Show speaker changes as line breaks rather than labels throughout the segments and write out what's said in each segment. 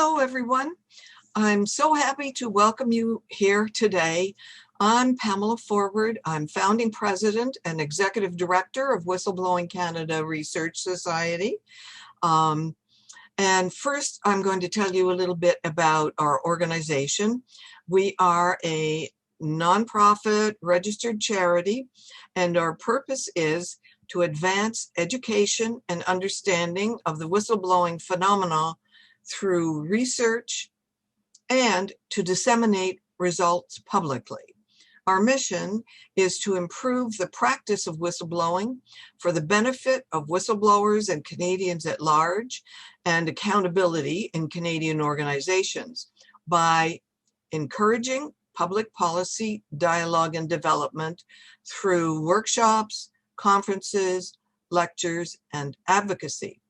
Hello, everyone. I'm so happy to welcome you here today. I'm Pamela Forward. I'm founding president and executive director of Whistleblowing Canada Research Society. And first, I'm going to tell you a little bit about our organization. We are a nonprofit registered charity, and our purpose is to advance education and understanding of the whistleblowing phenomena through research and to disseminate results publicly. Our mission is to improve the practice of whistleblowing for the benefit of whistleblowers and Canadians at large, and accountability in Canadian organizations by encouraging public policy dialogue and development through workshops, conferences, lectures, and advocacy.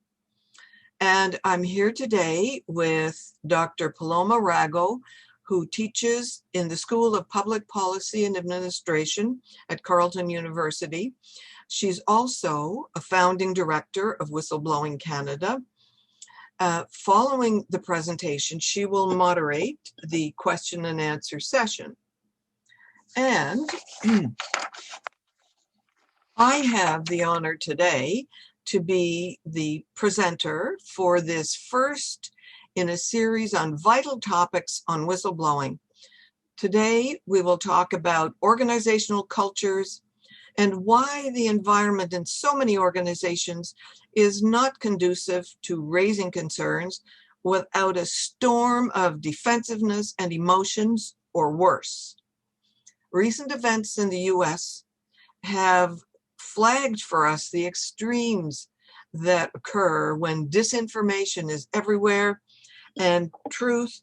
And I'm here today with Dr. Paloma Rago, who teaches in the School of Public Policy and Administration at Carleton University. She's also a founding director of Whistleblowing Canada. Following the presentation, she will moderate the question and answer session. And I have the honor today to be the presenter for this first in a series on vital topics on whistleblowing. Today, we will talk about organizational cultures and why the environment in so many organizations is not conducive to raising concerns without a storm of defensiveness and emotions, or worse. Recent events in the US have flagged for us the extremes that occur when disinformation is everywhere and truth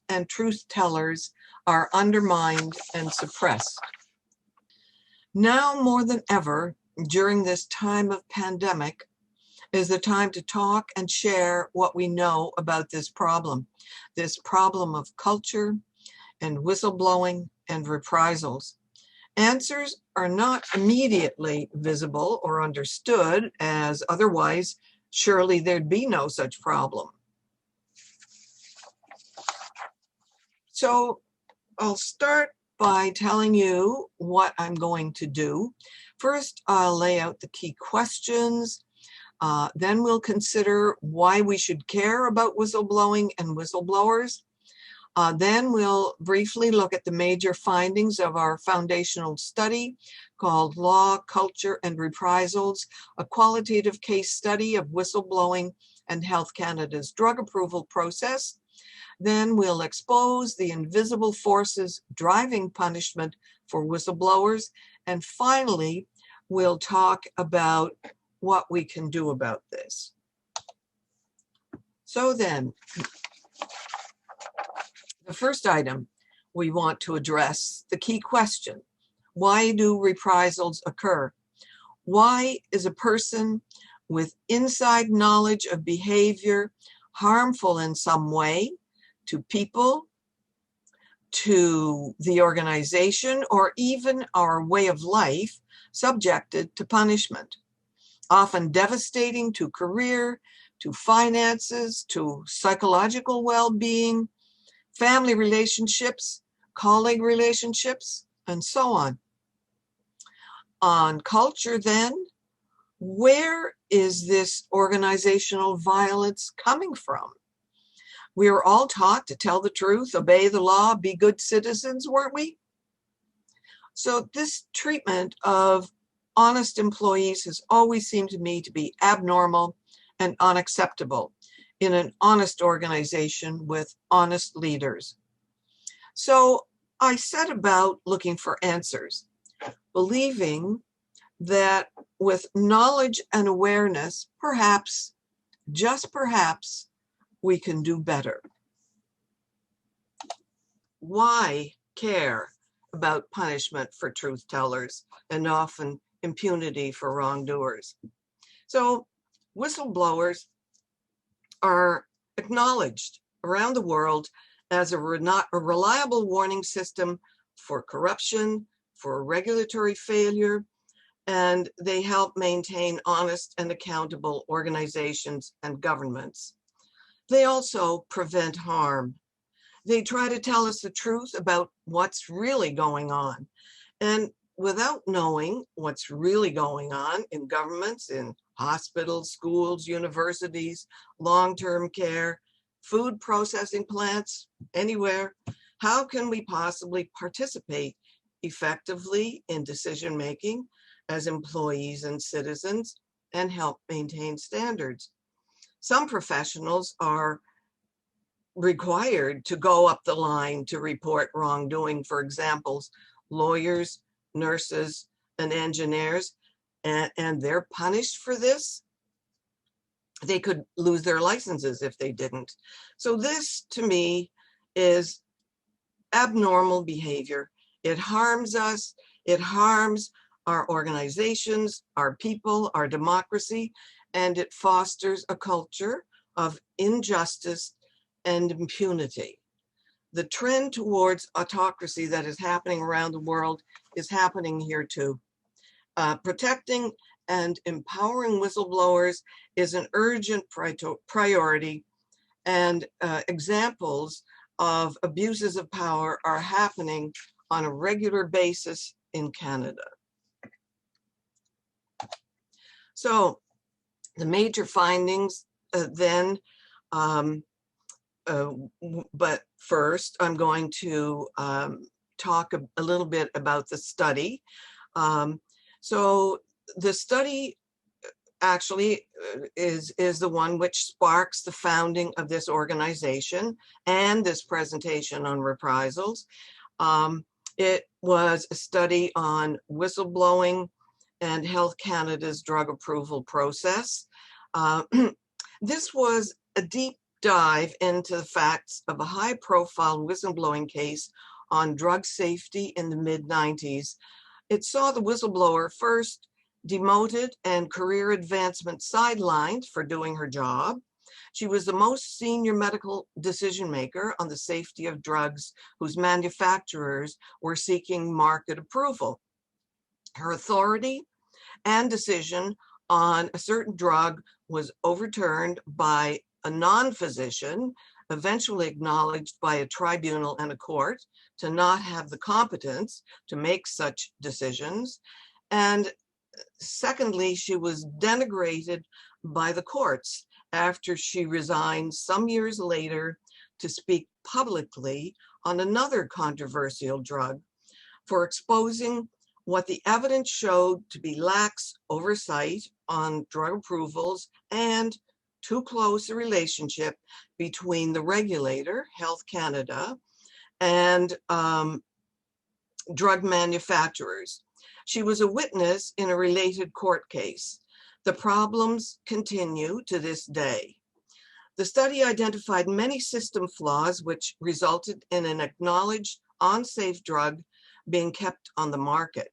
tellers are undermined and suppressed. Now more than ever, during this time of pandemic, is the time to talk and share what we know about this problem of culture and whistleblowing and reprisals. Answers are not immediately visible or understood, as otherwise, surely there'd be no such problem. So I'll start by telling you what I'm going to do. First, I'll lay out the key questions. Then we'll consider why we should care about whistleblowing and whistleblowers. Then we'll briefly look at the major findings of our foundational study called Law, Culture, and Reprisals, a qualitative case study of whistleblowing and Health Canada's drug approval process. Then we'll expose the invisible forces driving punishment for whistleblowers. And finally, we'll talk about what we can do about this. So then, the first item we want to address, the key question: why do reprisals occur? Why is a person with inside knowledge of behavior harmful in some way to people, to the organization, or even our way of life subjected to punishment? Often devastating to career, to finances, to psychological well-being, family relationships, colleague relationships, and so on. On culture then, where is this organizational violence coming from? We were all taught to tell the truth, obey the law, be good citizens, weren't we? So this treatment of honest employees has always seemed to me to be abnormal and unacceptable in an honest organization with honest leaders. So I set about looking for answers, believing that with knowledge and awareness, perhaps, just perhaps, we can do better. Why care about punishment for truth tellers and often impunity for wrongdoers? So whistleblowers are acknowledged around the world as a reliable warning system for corruption, for regulatory failure, and they help maintain honest and accountable organizations and governments. They also prevent harm. They try to tell us the truth about what's really going on. And without knowing what's really going on in governments, in hospitals, schools, universities, long-term care, food processing plants, anywhere, how can we possibly participate effectively in decision-making as employees and citizens and help maintain standards? Some professionals are required to go up the line to report wrongdoing. For example, lawyers, nurses, and engineers, and they're punished for this. They could lose their licenses if they didn't. So this, to me, is abnormal behavior. It harms us. It harms our organizations, our people, our democracy, and it fosters a culture of injustice and impunity. The trend towards autocracy that is happening around the world is happening here too. Protecting and empowering whistleblowers is an urgent priority, and examples of abuses of power are happening on a regular basis in Canada. So the major findings then, but first I'm going to talk a little bit about the study. So the study actually is the one which sparks the founding of this organization and this presentation on reprisals. It was a study on whistleblowing and Health Canada's drug approval process. This was a deep dive into the facts of a high-profile whistleblowing case on drug safety in the mid-90s. It saw the whistleblower first demoted and career advancement sidelined for doing her job. She was the most senior medical decision maker on the safety of drugs whose manufacturers were seeking market approval. Her authority and decision on a certain drug was overturned by a non-physician, eventually acknowledged by a tribunal and a court to not have the competence to make such decisions. And secondly, she was denigrated by the courts after she resigned some years later to speak publicly on another controversial drug for exposing what the evidence showed to be lax oversight on drug approvals and too close a relationship between the regulator, Health Canada, and drug manufacturers. She was a witness in a related court case. The problems continue to this day. The study identified many system flaws which resulted in an acknowledged unsafe drug being kept on the market.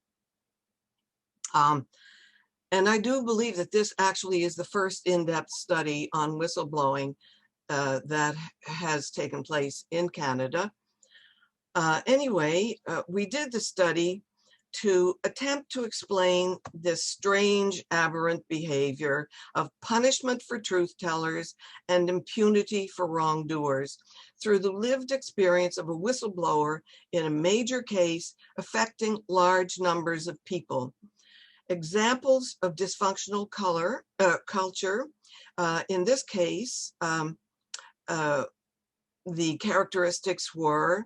And I do believe that this actually is the first in-depth study on whistleblowing that has taken place in Canada. Anyway, we did the study to attempt to explain this strange, aberrant behavior of punishment for truth tellers and impunity for wrongdoers through the lived experience of a whistleblower in a major case affecting large numbers of people. Examples of dysfunctional culture, in this case, the characteristics were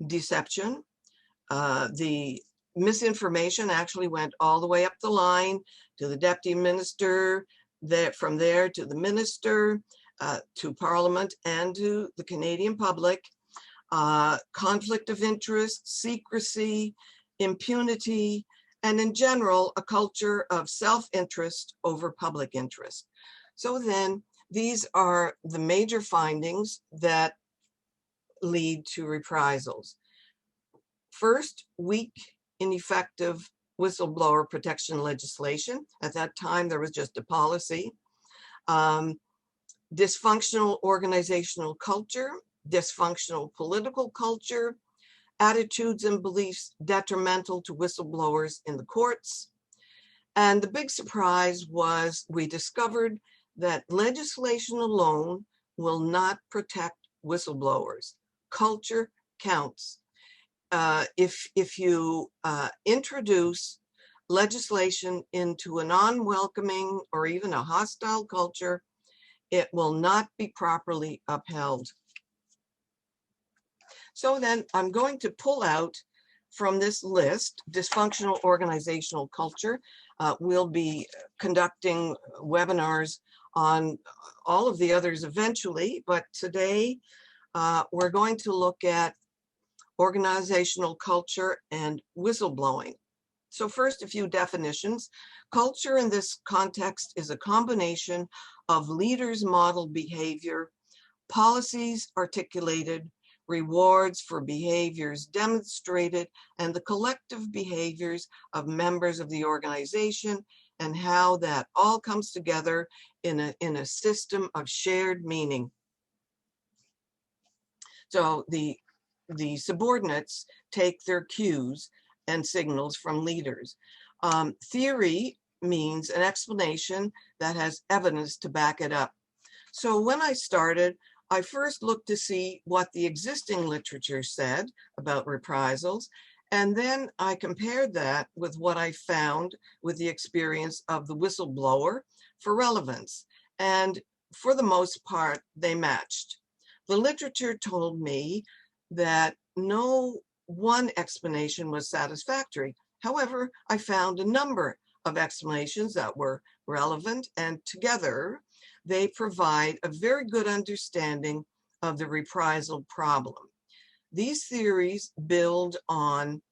deception. The misinformation actually went all the way up the line to the deputy minister, from there to the minister, to Parliament, and to the Canadian public. Conflict of interest, secrecy, impunity, and in general, a culture of self-interest over public interest. So then, these are the major findings that lead to reprisals. First, weak, ineffective whistleblower protection legislation. At that time, there was just a policy. Dysfunctional organizational culture, dysfunctional political culture, attitudes and beliefs detrimental to whistleblowers in the courts. And the big surprise was we discovered that legislation alone will not protect whistleblowers. Culture counts. If you introduce legislation into a non-welcoming or even a hostile culture, it will not be properly upheld. So then I'm going to pull out from this list, dysfunctional organizational culture. We'll be conducting webinars on all of the others eventually, but today we're going to look at organizational culture and whistleblowing. So first, a few definitions. Culture in this context is a combination of leaders' model behavior, policies articulated, rewards for behaviors demonstrated, and the collective behaviors of members of the organization, and how that all comes together in a system of shared meaning. So the subordinates take their cues and signals from leaders. Theory means an explanation that has evidence to back it up. So when I started, I first looked to see what the existing literature said about reprisals, and then I compared that with what I found with the experience of the whistleblower for relevance. And for the most part, they matched. The literature told me that no one explanation was satisfactory. However, I found a number of explanations that were relevant, and together they provide a very good understanding of the reprisal problem. These theories build on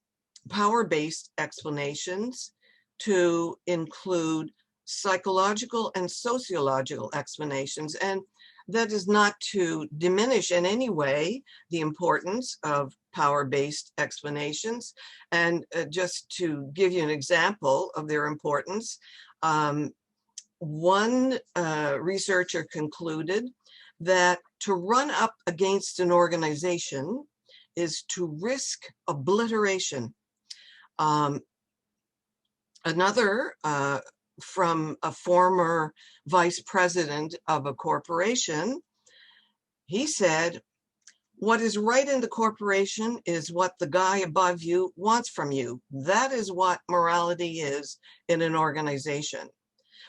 power-based explanations to include psychological and sociological explanations, and that is not to diminish in any way the importance of power-based explanations. And just to give you an example of their importance, one researcher concluded that to run up against an organization is to risk obliteration. Another from a former vice president of a corporation, he said, what is right in the corporation is what the guy above you wants from you. That is what morality is in an organization.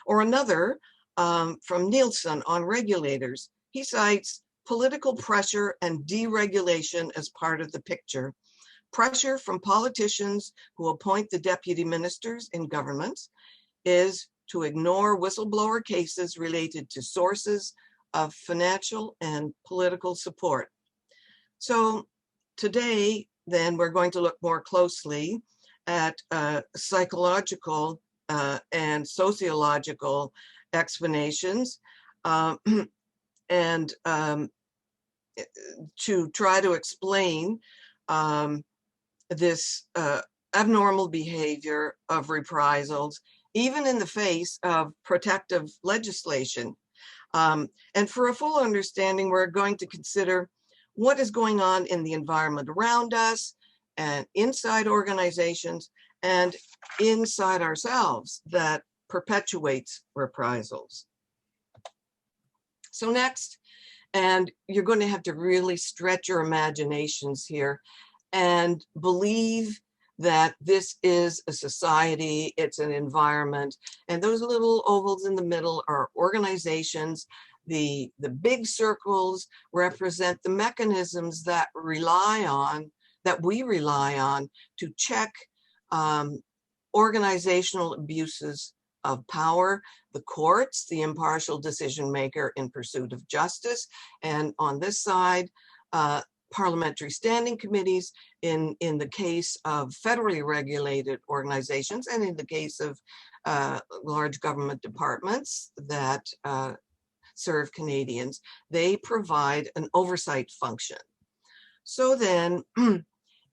Or another from Nielsen on regulators. He cites political pressure and deregulation as part of the picture. Pressure from politicians who appoint the deputy ministers in governments is to ignore whistleblower cases related to sources of financial and political support. So today, then, we're going to look more closely at psychological and sociological explanations and to try to explain this abnormal behavior of reprisals, even in the face of protective legislation. And for a full understanding, we're going to consider what is going on in the environment around us and inside organizations and inside ourselves that perpetuates reprisals. So next, and you're going to have to really stretch your imaginations here and believe that this is a society, it's an environment, and those little ovals in the middle are organizations. The big circles represent the mechanisms that we rely on to check organizational abuses of power, the courts, the impartial decision maker in pursuit of justice, and on this side, parliamentary standing committees in the case of federally regulated organizations, and in the case of large government departments that serve Canadians, they provide an oversight function. So then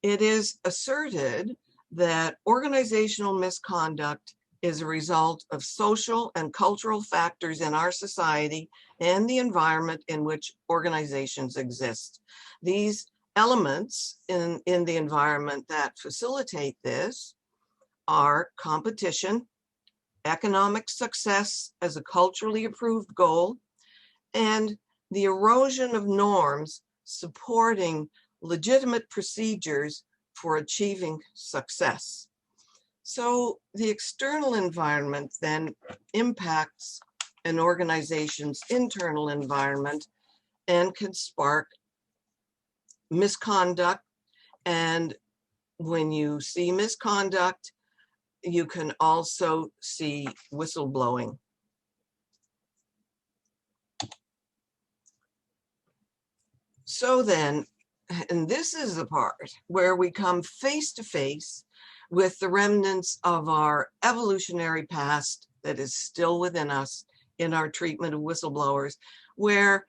it is asserted that organizational misconduct is a result of social and cultural factors in our society and the environment in which organizations exist. These elements in the environment that facilitate this are competition, economic success as a culturally approved goal, and the erosion of norms supporting legitimate procedures for achieving success. So the external environment then impacts an organization's internal environment and can spark misconduct. And when you see misconduct, you can also see whistleblowing. So then, and this is the part where we come face to face with the remnants of our evolutionary past that is still within us in our treatment of whistleblowers, where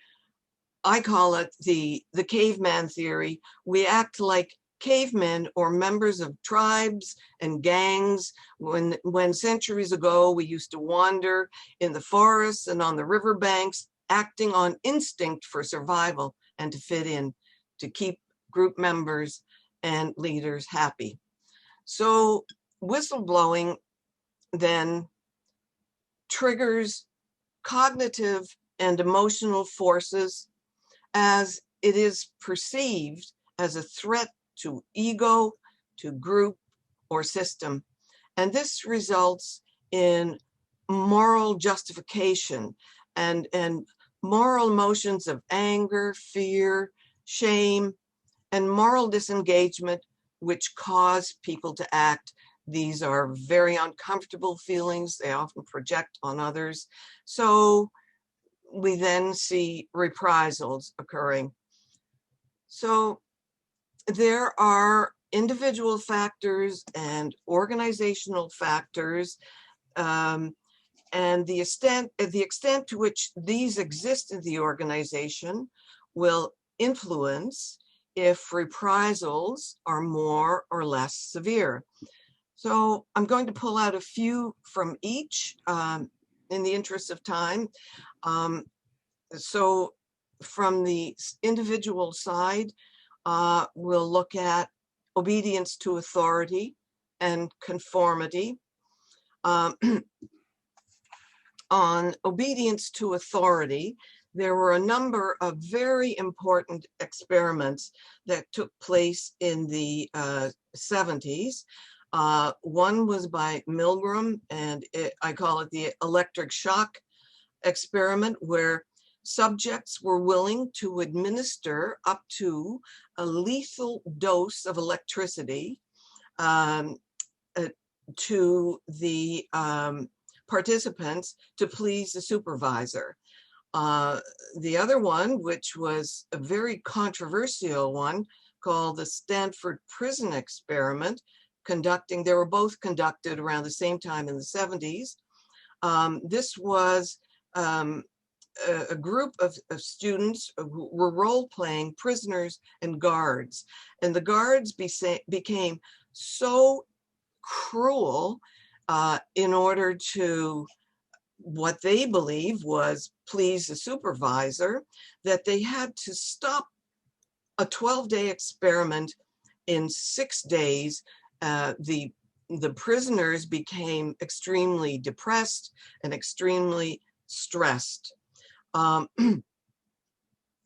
I call it the caveman theory. We act like cavemen or members of tribes and gangs when centuries ago we used to wander in the forests and on the riverbanks, acting on instinct for survival and to fit in, to keep group members and leaders happy. So whistleblowing then triggers cognitive and emotional forces as it is perceived as a threat to ego, to group, or system. And this results in moral justification and moral emotions of anger, fear, shame, and moral disengagement, which cause people to act. These are very uncomfortable feelings. They often project on others. So we then see reprisals occurring. So there are individual factors and organizational factors, and the extent to which these exist in the organization will influence if reprisals are more or less severe. So I'm going to pull out a few from each in the interest of time. So from the individual side, we'll look at obedience to authority and conformity. On obedience to authority, there were a number of very important experiments that took place in the 70s. One was by Milgram, and I call it the electric shock experiment, where subjects were willing to administer up to a lethal dose of electricity to the participants to please the supervisor. The other one, which was a very controversial one, called the Stanford Prison Experiment, they were both conducted around the same time in the 70s. This was a group of students who were role-playing prisoners and guards. And the guards became so cruel in order to, what they believe was please the supervisor, that they had to stop a 12-day experiment in 6 days. The prisoners became extremely depressed and extremely stressed.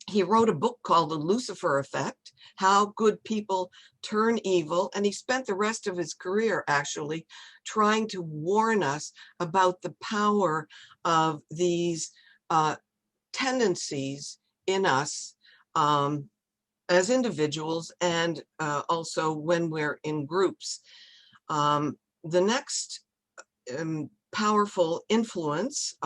He wrote a book called The Lucifer Effect, How Good People Turn Evil, and he spent the rest of his career actually trying to warn us about the power of these tendencies in us as individuals and also when we're in groups. The next powerful influence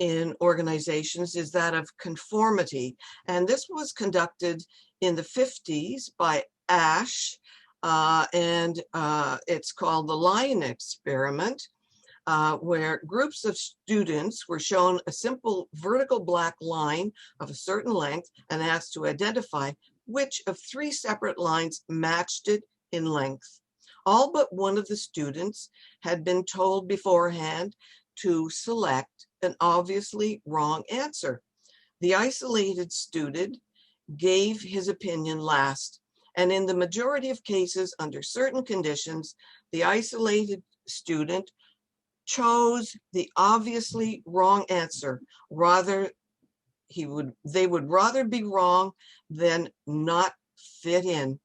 in organizations is that of conformity. And this was conducted in the 50s by Ash, and it's called the Lion Experiment, where groups of students were shown a simple vertical black line of a certain length and asked to identify which of 3 separate lines matched it in length. All but one of the students had been told beforehand to select an obviously wrong answer. The isolated student gave his opinion last, and in the majority of cases, under certain conditions, the isolated student chose the obviously wrong answer. Rather, they would rather be wrong than not fit in.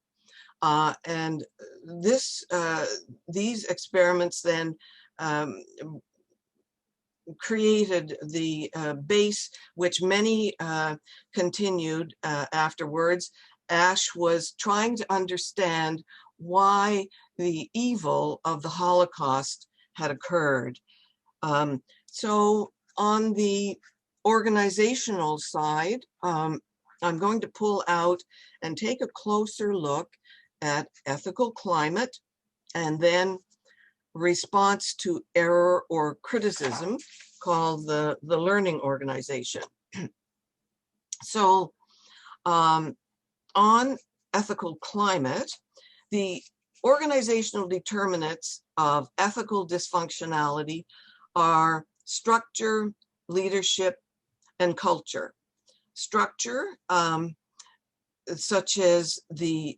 And these experiments then created the base, which many continued afterwards. Ash was trying to understand why the evil of the Holocaust had occurred. So on the organizational side, I'm going to pull out and take a closer look at ethical climate, and then response to error or criticism, called the learning organization. So on ethical climate, the organizational determinants of ethical dysfunctionality are structure, leadership, and culture. Structure, such as the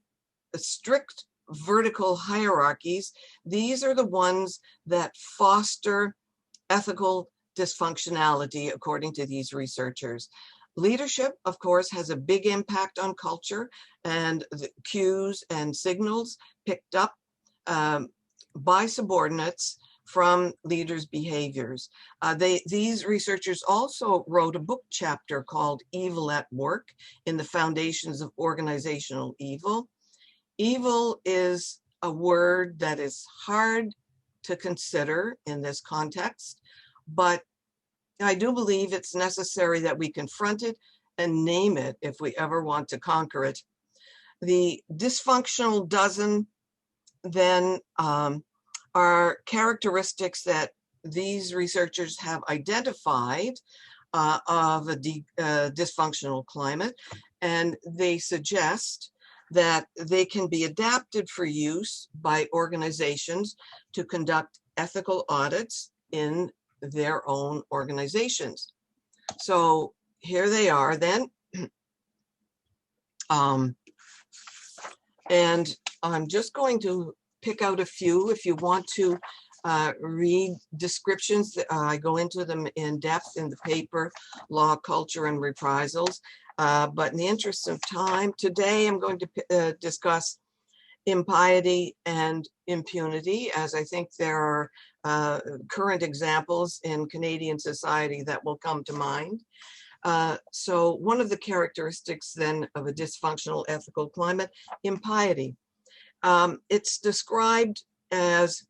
strict vertical hierarchies, these are the ones that foster ethical dysfunctionality, according to these researchers. Leadership, of course, has a big impact on culture, and the cues and signals picked up by subordinates from leaders' behaviors. These researchers also wrote a book chapter called Evil at Work in the Foundations of Organizational Evil. Evil is a word that is hard to consider in this context, but I do believe it's necessary that we confront it and name it if we ever want to conquer it. The dysfunctional dozen then are characteristics that these researchers have identified of a dysfunctional climate, and they suggest that they can be adapted for use by organizations to conduct ethical audits in their own organizations. So here they are then. And I'm just going to pick out a few. If you want to read descriptions, I go into them in depth in the paper, Law, Culture, and Reprisals. But in the interest of time, today I'm going to discuss impiety and impunity, as I think there are current examples in Canadian society that will come to mind. So one of the characteristics then of a dysfunctional ethical climate, impiety. It's described as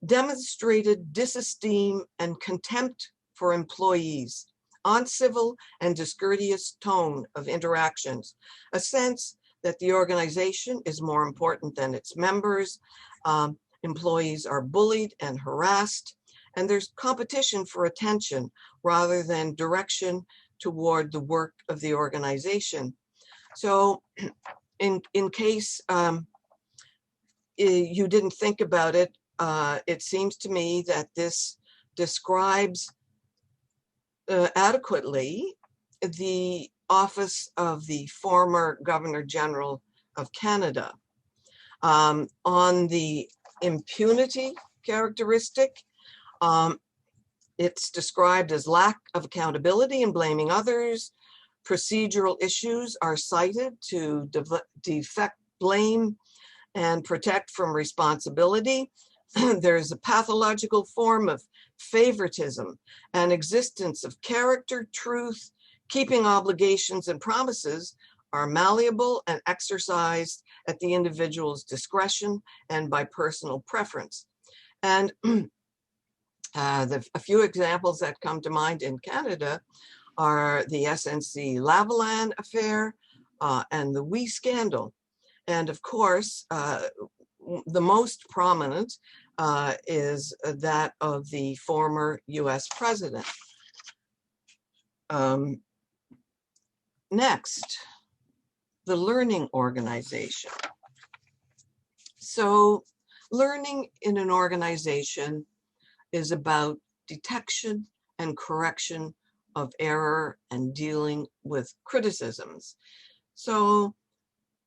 demonstrated disesteem and contempt for employees, uncivil and discourteous tone of interactions, a sense that the organization is more important than its members, employees are bullied and harassed, and there's competition for attention rather than direction toward the work of the organization. So in case you didn't think about it, it seems to me that this describes adequately the office of the former Governor General of Canada. On the impunity characteristic, it's described as lack of accountability and blaming others. Procedural issues are cited to deflect blame and protect from responsibility. There's a pathological form of favoritism and existence of character, truth, keeping obligations and promises are malleable and exercised at the individual's discretion and by personal preference. And a few examples that come to mind in Canada are the SNC Lavalin affair and the WE scandal. And of course, the most prominent is that of the former US president. Next, the learning organization. So learning in an organization is about detection and correction of error and dealing with criticisms. So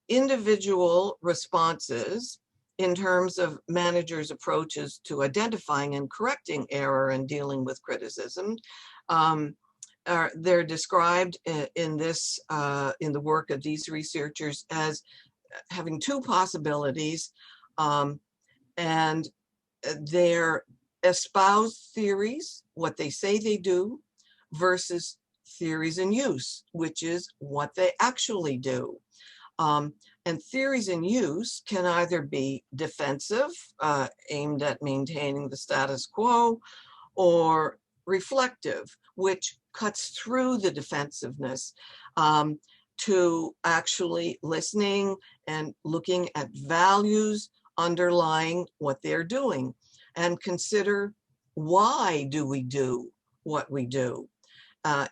individual responses in terms of managers' approaches to identifying and correcting error and dealing with criticism they're described in this in the work of these researchers as having two possibilities, and they're espoused theories, what they say they do, versus theories in use, which is what they actually do. And theories in use can either be defensive, aimed at maintaining the status quo, or reflective, which cuts through the defensiveness to actually listening and looking at values underlying what they're doing, and consider, why do we do what we do?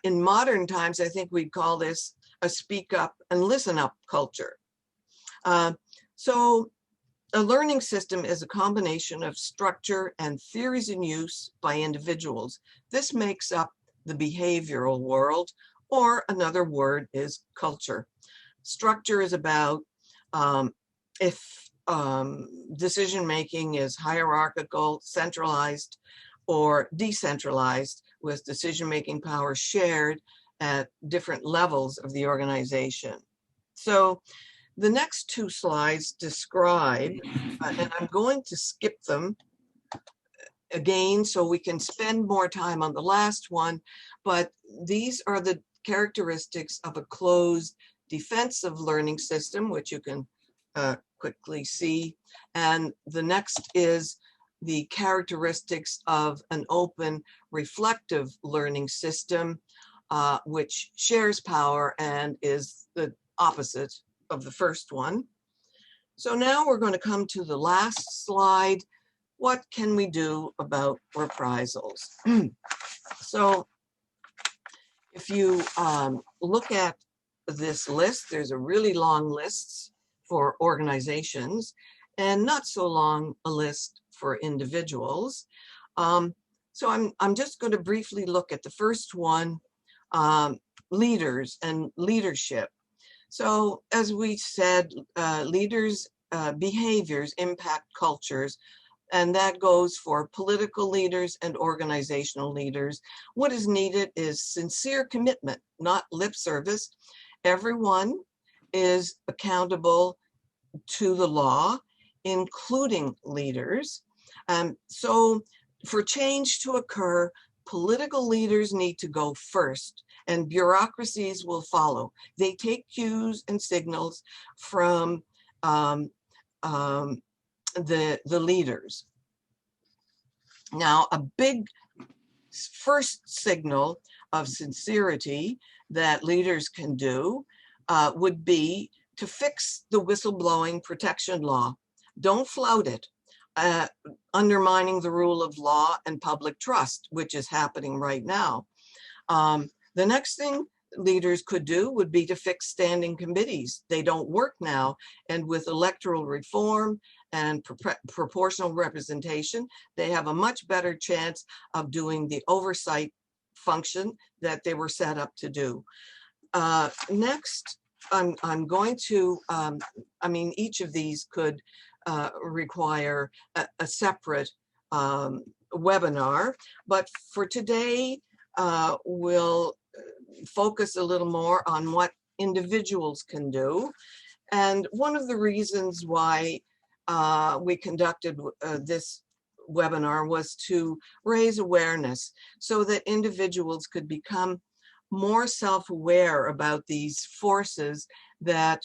In modern times, I think we'd call this a speak up and listen up culture. So a learning system is a combination of structure and theories in use by individuals. This makes up the behavioral world, or another word is culture. Structure is about if decision-making is hierarchical, centralized, or decentralized, with decision-making power shared at different levels of the organization. So the next two slides describe, and I'm going to skip them again so we can spend more time on the last one, but these are the characteristics of a closed defensive learning system, which you can quickly see. And the next is the characteristics of an open reflective learning system, which shares power and is the opposite of the first one. So now we're going to come to the last slide. What can we do about reprisals? So if you look at this list, there's a really long list for organizations and not so long a list for individuals. So I'm just going to briefly look at the first one, leaders and leadership. So as we said, leaders' behaviors impact cultures, and that goes for political leaders and organizational leaders. What is needed is sincere commitment, not lip service. Everyone is accountable to the law, including leaders. So for change to occur, political leaders need to go first, and bureaucracies will follow. They take cues and signals from the leaders. Now, a big first signal of sincerity that leaders can do would be to fix the whistleblowing protection law. Don't flout it, undermining the rule of law and public trust, which is happening right now. The next thing leaders could do would be to fix standing committees. They don't work now, and with electoral reform and proportional representation, they have a much better chance of doing the oversight function that they were set up to do. Next, I'm going to, I mean, each of these could require a separate webinar, but for today, we'll focus a little more on what individuals can do. And one of the reasons why we conducted this webinar was to raise awareness so that individuals could become more self-aware about these forces that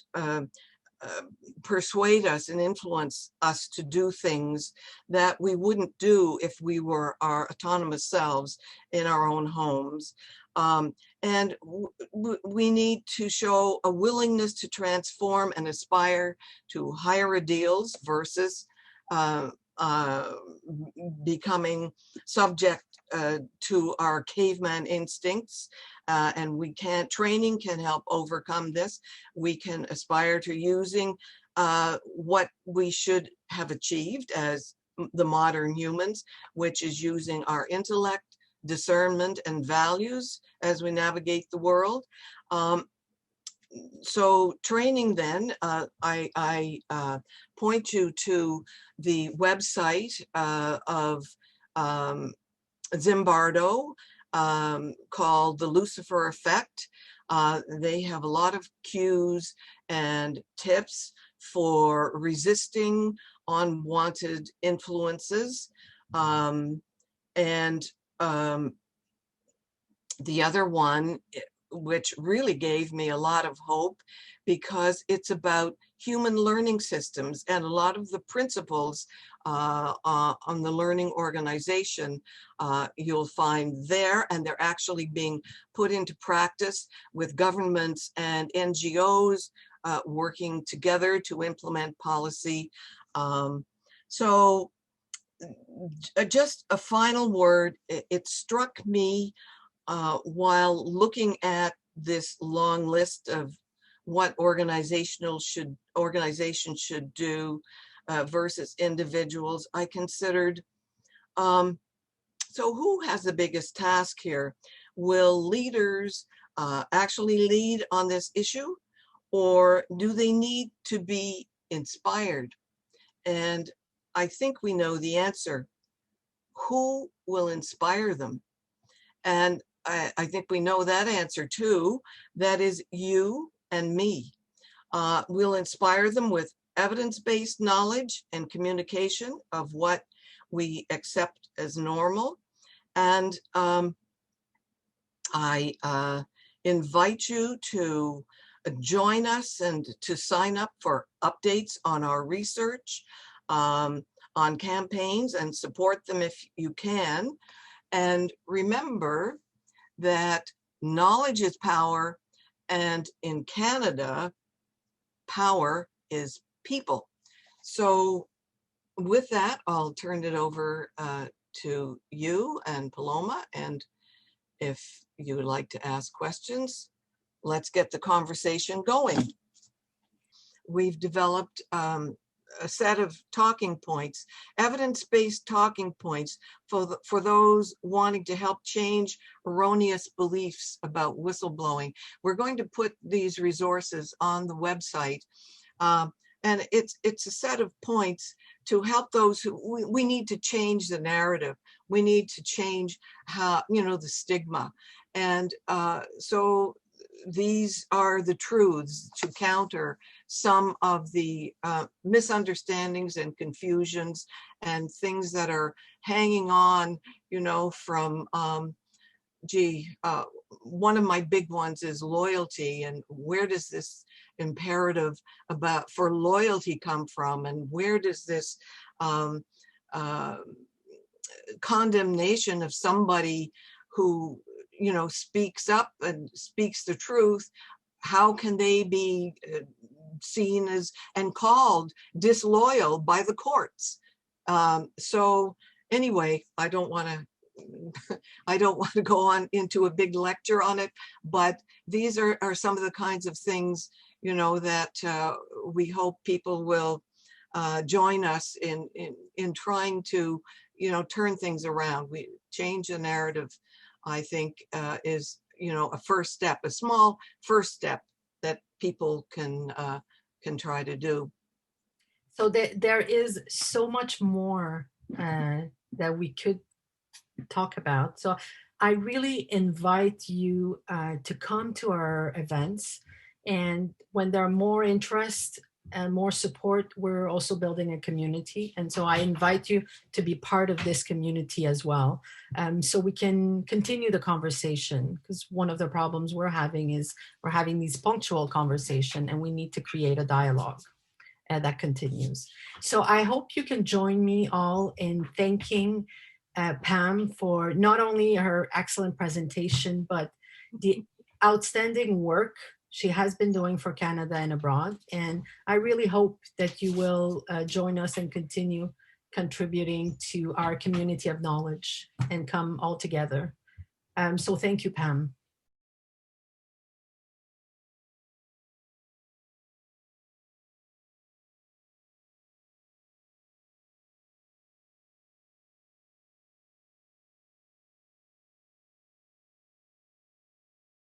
persuade us and influence us to do things that we wouldn't do if we were our autonomous selves in our own homes. And we need to show a willingness to transform and aspire to higher ideals versus becoming subject to our caveman instincts. And training can help overcome this. We can aspire to using what we should have achieved as the modern humans, which is using our intellect, discernment, and values as we navigate the world. So training then, I point you to the website of Zimbardo. called The Lucifer Effect. They have a lot of cues and tips for resisting unwanted influences. And the other one, which really gave me a lot of hope, because it's about human learning systems and a lot of the principles on the learning organization you'll find there, and they're actually being put into practice with governments and NGOs working together to implement policy. So just a final word, it struck me while looking at this long list of what organizations should do versus individuals, I considered, so who has the biggest task here? Will leaders actually lead on this issue, or do they need to be inspired? And I think we know the answer. Who will inspire them? And I think we know that answer too. That is you and me. We'll inspire them with evidence-based knowledge and communication of what we accept as normal. And I invite you to join us and to sign up for updates on our research, on campaigns, and support them if you can. And remember that knowledge is power, and in Canada, power is people. So with that, I'll turn it over to you and Paloma, and if you would like to ask questions, let's get the conversation going. We've developed a set of talking points, evidence-based talking points for those wanting to help change erroneous beliefs about whistleblowing. We're going to put these resources on the website, and it's a set of points to help those who we need to change the narrative. We need to change how, the stigma. And so these are the truths to counter some of the misunderstandings and confusions and things that are hanging on, from, one of my big ones is loyalty, and where does this imperative for loyalty come from, and where does this condemnation of somebody who speaks up and speaks the truth, how can they be seen as and called disloyal by the courts? So anyway, I don't want to go on into a big lecture on it, but these are some of the kinds of things that we hope people will join us in trying to turn things around. We change the narrative, I think, is a first step, a small first step that people can try to do.
So there is so much more that we could talk about. So I really invite you to come to our events, and when there are more interest and more support, we're also building a community. And so I invite you to be part of this community as well, so we can continue the conversation, because one of the problems we're having is we're having these punctual conversations, and we need to create a dialogue that continues. So I hope you can join me all in thanking Pam for not only her excellent presentation, but the outstanding work she has been doing for Canada and abroad. And I really hope that you will join us and continue contributing to our community of knowledge and come all together. So thank you, Pam.